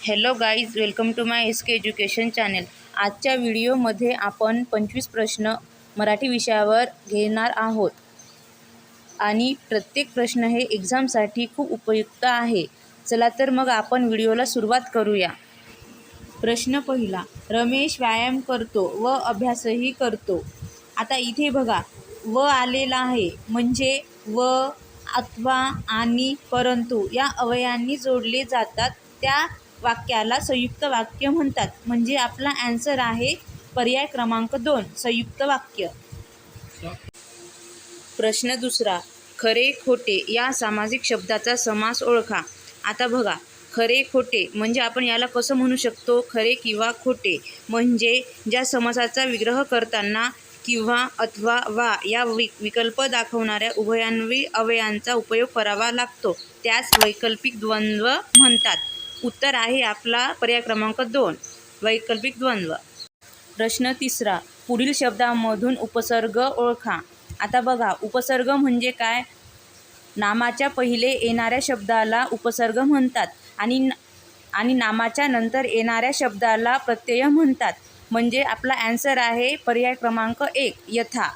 Hello guys, welcome to my S K education channel. आजच्या व्हिडिओमध्ये आपण 25 प्रश्न मराठी विषयावर घेणार आहोत आणि प्रत्येक प्रश्न हे एक्झामसाठी खूप उपयुक्त आहे. चला तर मग आपण व्हिडिओला सुरुवात करूया. प्रश्न पहिला, रमेश व्यायाम करतो व अभ्यासही करतो. आता इथे बघा, व आलेला आहे म्हणजे व, अथवा, आणि, परंतु या अवयवांनी जोडले जातात त्या वाक्याला संयुक्त वाक्य म्हणतात. म्हणजे आपला आन्सर आहे पर्याय क्रमांक 2, संयुक्त वाक्य. प्रश्न दुसरा, खरे खोटे या सामासिक शब्दाचा समास ओळखा. आता बघा, खरे खोटे म्हणजे आपण याला कसं म्हणू शकतो, खरे किंवा खोटे म्हणजे ज्या समासाचा विग्रह करताना किंवा, अथवा, वा या विकल्प दाखवणाऱ्या उभयान्वयी अवयवांचा उपयोग करावा लागतो त्यास वैकल्पिक द्वंद्व म्हणतात. उत्तर आहे आपला पर्याय क्रमांक 2, वैकल्पिक द्वंद्व. प्रश्न तिसरा, पुढील शब्दांमधून उपसर्ग ओळखा. आता बघा, उपसर्ग म्हणजे काय? नामाच्या पहिले येणाऱ्या शब्दाला उपसर्ग म्हणतात आणि नामाच्या नंतर येणाऱ्या शब्दाला प्रत्यय म्हणतात. म्हणजे आपला आन्सर आहे पर्याय क्रमांक 1, यथा.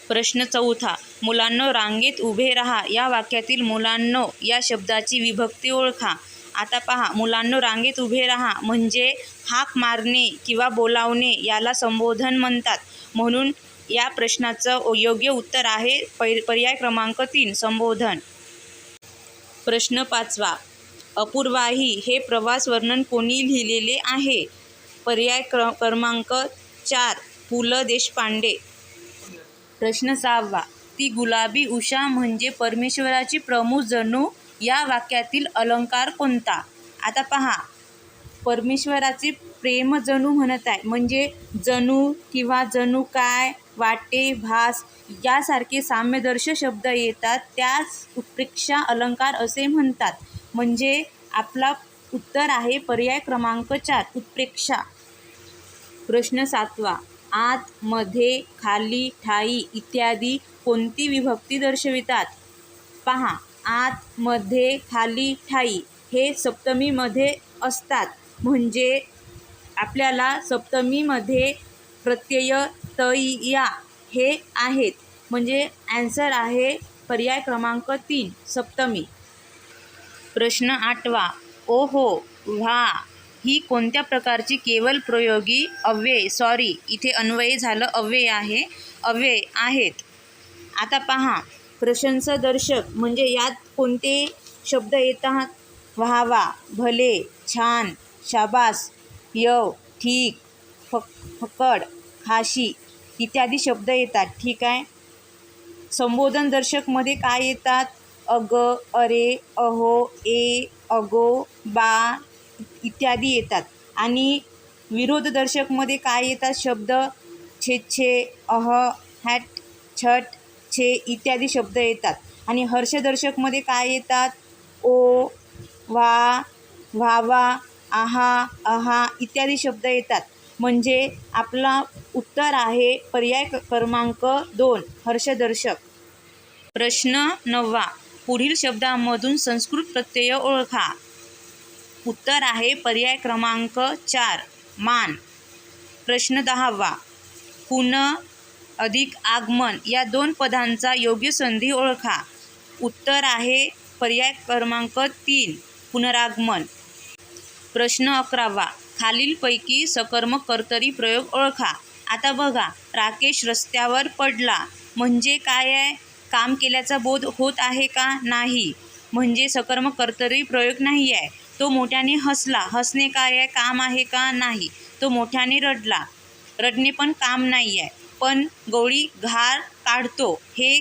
प्रश्न चौथा, मुलांनो रांगेत उभे राहा या वाक्यातील मुलांनो या शब्दाची विभक्ती ओळखा. आता पहा, मुलांनो रांगेत उभे राहा म्हणजे हाक मारणे किंवा बोलावणे याला संबोधन म्हणतात. म्हणून या प्रश्नाचं योग्य उत्तर आहे पर्याय क्रमांक 3, संबोधन. प्रश्न पाचवा, अपूर्वाही हे प्रवास वर्णन कोणी लिहिलेले आहे? पर्याय क्रमांक 4, पु ल देशपांडे. प्रश्न सहावा, ती गुलाबी उषा म्हणजे परमेश्वराची प्रमुख जणू या वाक्यातील अलंकार कोणता? आता पहा, परमेश्वराचे प्रेम जणू म्हणत आहे म्हणजे जणू किंवा जणू काय, वाटे, भास यासारखे साम्यदर्श शब्द येतात त्यास उत्प्रेक्षा अलंकार असे म्हणतात. म्हणजे आपला उत्तर आहे पर्याय क्रमांक 4, उत्प्रेक्षा. प्रश्न सातवा, आत, मध्ये, खाली, ठाई इत्यादी कोणती विभक्ती दर्शवितात? पहा, आत, मध्ये, खाली, ठाई हे सप्तमीमध्ये असतात. म्हणजे आपल्याला सप्तमीमध्ये प्रत्यय तया हे आहेत. म्हणजे आन्सर आहे पर्याय क्रमांक 3, सप्तमी. प्रश्न आठवा, ओहो, व्हा ही कोणत्या प्रकारची केवल प्रयोगी अव्यय इथे अन्वय झालं, अव्यय आहे, अव्यय आहेत? आता पहा, प्रशंसादर्शक म्हणजे यात कोणते शब्द येतात? व्हावा, भले, छान, शाबास, यव, ठीक, फकड, खाशी इत्यादी शब्द येतात. ठीक आहे. संबोधन दर्शकमध्ये काय येतात? अग, अरे, अहो, ए, अगो, बा इत्यादी येतात. आणि विरोध दर्शकमध्ये काय येतात शब्द? छे, अह, हॅट, छट, छे इत्यादी शब्द येतात. आणि हर्षदर्शकमध्ये काय येतात? ओ, वा, व्हावा, आहा, अहा इत्यादी शब्द येतात. म्हणजे आपला उत्तर आहे पर्याय क्रमांक 2, हर्षदर्शक. प्रश्न 9वा, पुढील शब्दांमधून संस्कृत प्रत्यय ओळखा. उत्तर आहे पर्याय क्रमांक 4, मान. प्रश्न 10वा, पुन अधिक आगमन या 2 पदांचा योग्य संधी ओळखा. उत्तर आहे पर्याय क्रमांक 3, पुनरागमन. प्रश्न 11वा, खालीलपैकी सकर्मक कर्तरी प्रयोग ओळखा. आता बघा, राकेश रस्त्यावर पडला म्हणजे काय आहे? काम केल्याचा बोध होत आहे का? नाही. म्हणजे सकर्मक कर्तरी प्रयोग नाही आहे. तो मोठ्याने हसला, हसणे काय आहे? काम आहे का? नाही. तो मोठ्याने रडला, रडणे पण काम नाही आहे. पण गवळी घार काढतो हे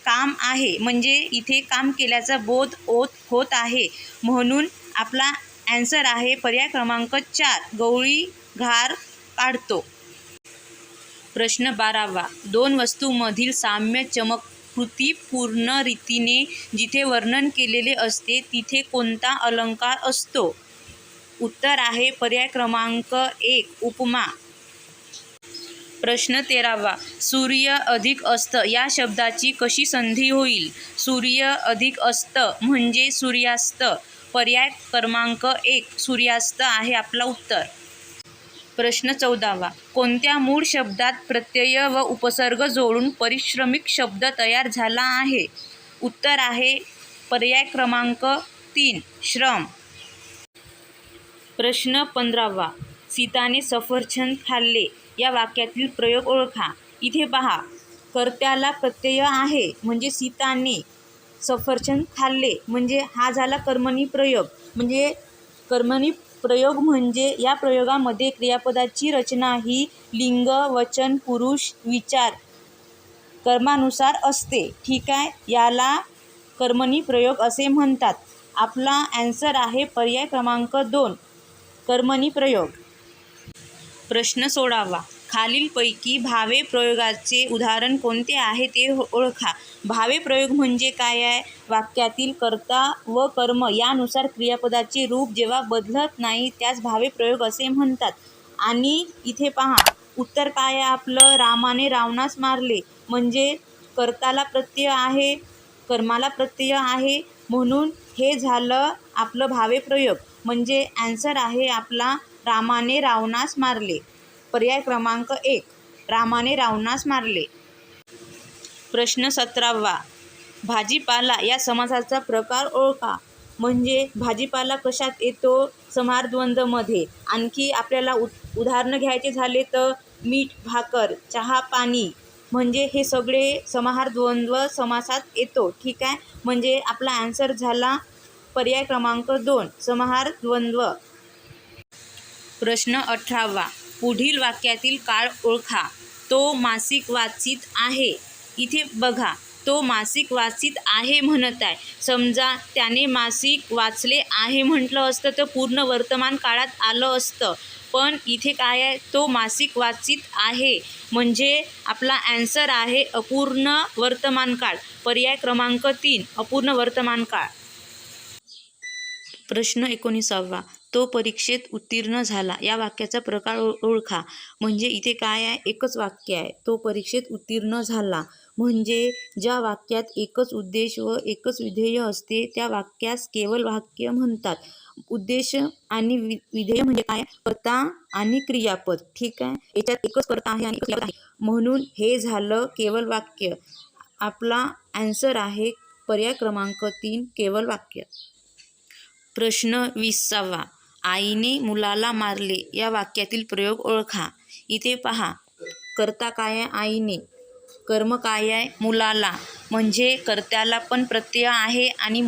काम आहे. म्हणजे इथे काम केल्याचा बोध होत आहे. म्हणून आपला आन्सर आहे पर्याय क्रमांक 4, गवळी घार काढतो. प्रश्न 12वा, 2 वस्तूंमधील साम्य चमत्कृतीपूर्ण रीतीने जिथे वर्णन केलेले असते तिथे कोणता अलंकार असतो? उत्तर आहे पर्याय क्रमांक 1, उपमा. प्रश्न 13वा, सूर्य अधिक अस्त या शब्दाची कशी संधी होईल? सूर्य अधिक अस्त म्हणजे सूर्यास्त पर्याय क्रमांक 1 सूर्यास्त आहे आपला उत्तर. प्रश्न 14वा. कोणत्या मूळ शब्दात प्रत्यय व उपसर्ग जोडून परिश्रमिक शब्द तयार झाला आहे? उत्तर आहे पर्याय क्रमांक 3 श्रम. प्रश्न 15वा. सीताने सफरचंद खाल्ले या वाक्यातील प्रयोग ओळखा. इथे पहा, कर्त्याला प्रत्यय आहे म्हणजे सीताने सफरचंद खाल्ले म्हणजे हा झाला कर्मणी प्रयोग. म्हणजे कर्मणी प्रयोग म्हणजे या प्रयोगामध्ये क्रियापदाची रचना ही लिंग, वचन, पुरुष, विचार कर्मानुसार असते. ठीक आहे, याला कर्मणी प्रयोग असे म्हणतात. आपला ॲन्सर आहे पर्याय क्रमांक 2 कर्मणी प्रयोग. प्रश्न 16वा. खालीलपैकी भावे प्रयोगाचे उदाहरण कोणते आहे ते ओळखा. भावे प्रयोग म्हणजे काय आहे? वाक्यातील कर्ता व कर्म यानुसार क्रियापदाचे रूप जेव्हा बदलत नाही त्यास भावे प्रयोग असे म्हणतात. आणि इथे पहा, उत्तर काय आहे आपलं? रामाने रावणास मारले म्हणजे कर्ताला प्रत्यय आहे, कर्माला प्रत्यय आहे, म्हणून हे झालं आपलं भावे प्रयोग. म्हणजे ॲन्सर आहे आपला रामाने रावणास मारले. पर्याय क्रमांक 1 रामाने रावणास मारले. प्रश्न 17वा. भाजीपाला या समासाचा प्रकार ओळखा. म्हणजे भाजीपाला कशात येतो? समाहार द्वंद्वमध्ये. आणखी आपल्याला उदाहरणं घ्यायचे झाले तर मीठ भाकर, चहा पाणी, म्हणजे हे सगळे समाहार द्वंद्व समासात येतो. ठीक आहे, म्हणजे आपला ॲन्सर झाला पर्याय क्रमांक 2 समाहार द्वंद्व. प्रश्न 18वा. पुढील वाक्यातील काळ ओळखा. तो मासिक वाचित आहे. इथे बघा, तो मासिक वाचित आहे म्हणत आहे. समजा त्याने मासिक वाचले आहे म्हटलं असतं तर पूर्ण वर्तमान काळात आलं असतं. पण इथे काय आहे? तो मासिक वाचित आहे म्हणजे आपला ॲन्सर आहे अपूर्ण वर्तमान काळ. पर्याय क्रमांक 3 अपूर्ण वर्तमान काळ. प्रश्न 19वा. तो परीक्षेत उत्तीर्ण झाला या वाक्याचा प्रकार ओळखा. म्हणजे इथे काय आहे? एकच वाक्य आहे. तो परीक्षेत उत्तीर्ण झाला म्हणजे ज्या वाक्यात एकच उद्देश व एकच विधेय असते त्या वाक्यास केवळ वाक्य म्हणतात. उद्देश आणि विधेय म्हणजे काय? कर्ता आणि क्रियापद. ठीक आहे, याच्यात एकच कर्ता आहे आणि एकच क्रियापद आहे म्हणून हे झालं केवळ वाक्य. आपला ॲन्सर आहे पर्याय क्रमांक 3 केवळ वाक्य. प्रश्न 20वा. आईने मुलाला मारले या वाक्यातील प्रयोग ओळखा. इथे पहा, कर्ता काय आहे? आईने. कर्म काय आहे? मुलाला. म्हणजे कर्त्याला पण प्रत्यय आहे आणि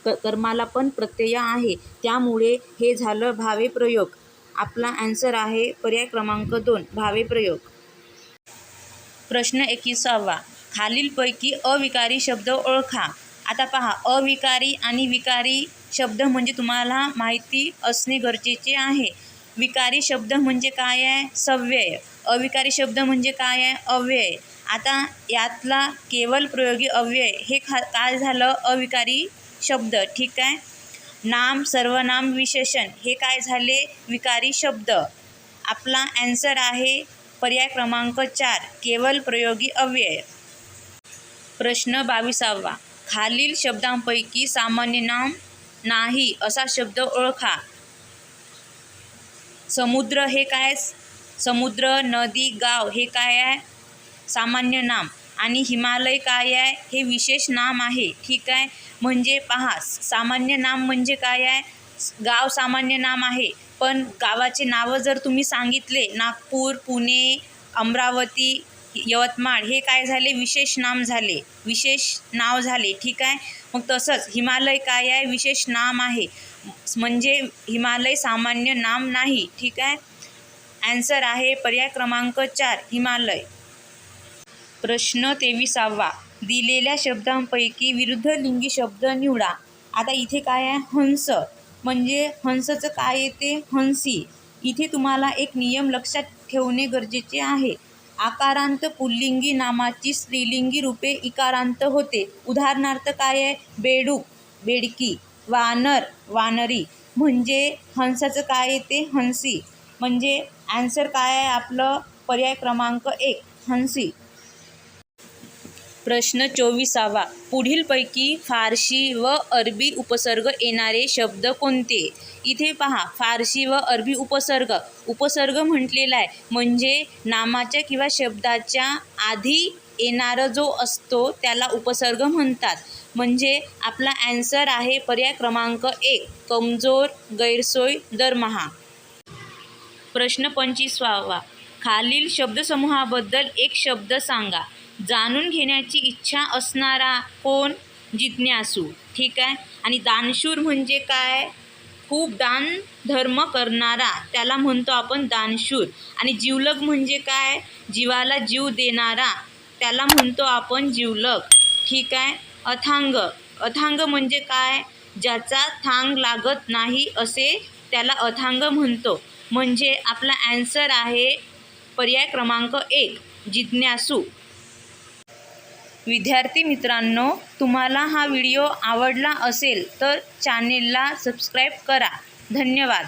कर्माला पण प्रत्यय आहे, त्यामुळे हे झालं भावे प्रयोग. आपला ॲन्सर आहे पर्याय क्रमांक 2 भावे प्रयोग. प्रश्न 21वा. खालीलपैकी अविकारी शब्द ओळखा. आता पहा, अविकारी आणि विकारी शब्द म्हणजे तुम्हाला माहिती असणे गरजेचे आहे. विकारी शब्द म्हणजे काय आहे? सव्यय. अविकारी शब्द म्हणजे काय आहे? अव्यय. आता यातला केवळ प्रयोगी अव्यय हे काय झालं? अविकारी शब्द. ठीक आहे, नाम, सर्वनाम, विशेषण हे काय झाले? विकारी शब्द. आपला ॲन्सर आहे पर्याय क्रमांक 4 केवळ प्रयोगी अव्यय. प्रश्न 22वा. खालील शब्दांपैकी सामान्य नाम नाही असा शब्द ओळखा. समुद्र हे काय? समुद्र, नदी, गाव हे काय आहे? सामान्य नाम. आणि हिमालय काय आहे? हे विशेष नाम आहे. ठीक आहे, म्हणजे पहा, सामान्य नाम म्हणजे काय आहे? गाव सामान्य नाम आहे, पण गावाचे नावं जर तुम्ही सांगितले नागपूर, पुणे, अमरावती, यवतमाळ हे काय झाले? विशेष नाम झाले, विशेष नाव झाले. ठीक आहे, मग तसंच हिमालय काय आहे? विशेष नाम आहे, म्हणजे हिमालय सामान्य नाम नाही. ठीक आहे, ॲन्सर आहे पर्याय क्रमांक 4 हिमालय. प्रश्न 23वा. दिलेल्या शब्दांपैकी विरुद्धलिंगी शब्द निवडा. आता इथे काय आहे? हंस. म्हणजे हंसचं काय येते? हंसी. इथे तुम्हाला एक नियम लक्षात ठेवणे गरजेचे आहे. आकारांत पुल्लिंगी नामाची स्त्रीलिंगी रूपे इकारांत होते. उदाहरणार्थ काय आहे? बेडूक, बेडकी, वानर, वानरी. म्हणजे हंसाचं काय येते? हंसी. म्हणजे ॲन्सर काय आहे आपलं? पर्याय क्रमांक 1 हंसी. प्रश्न 24वा. पुढीलपैकी फारसी व अरबी उपसर्ग येणारे शब्द कोणते? इथे पहा, फारसी व अरबी उपसर्ग. उपसर्ग म्हटलेला आहे म्हणजे नामाच्या किंवा शब्दाच्या आधी येणारा जो असतो त्याला उपसर्ग म्हणतात. म्हणजे आपला ॲन्सर आहे पर्याय क्रमांक 1, कमजोर, गैरसोय, दरमहा. प्रश्न 25वा. खालील शब्दसमूहाबद्दल एक शब्द सांगा. जाणून घेण्याची इच्छा असणारा कोण? जिज्ञासू. ठीक आहे. आणि दानशूर म्हणजे काय? खूप दान धर्म करणारा, त्याला म्हणतो आपण दानशूर. आणि जिवलग म्हणजे काय? जीवाला जीव देणारा, त्याला म्हणतो आपण जिवलग. ठीक आहे. अथांग. अथांग म्हणजे काय? ज्याचा थांग लागत नाही असे त्याला अथांग म्हणतो. म्हणजे आपला ॲन्सर आहे पर्याय क्रमांक 1, जिज्ञासू. विद्यार्थी मित्रांनो, तुम्हाला हा व्हिडिओ आवडला असेल तर चॅनेलला सबस्क्राईब करा. धन्यवाद.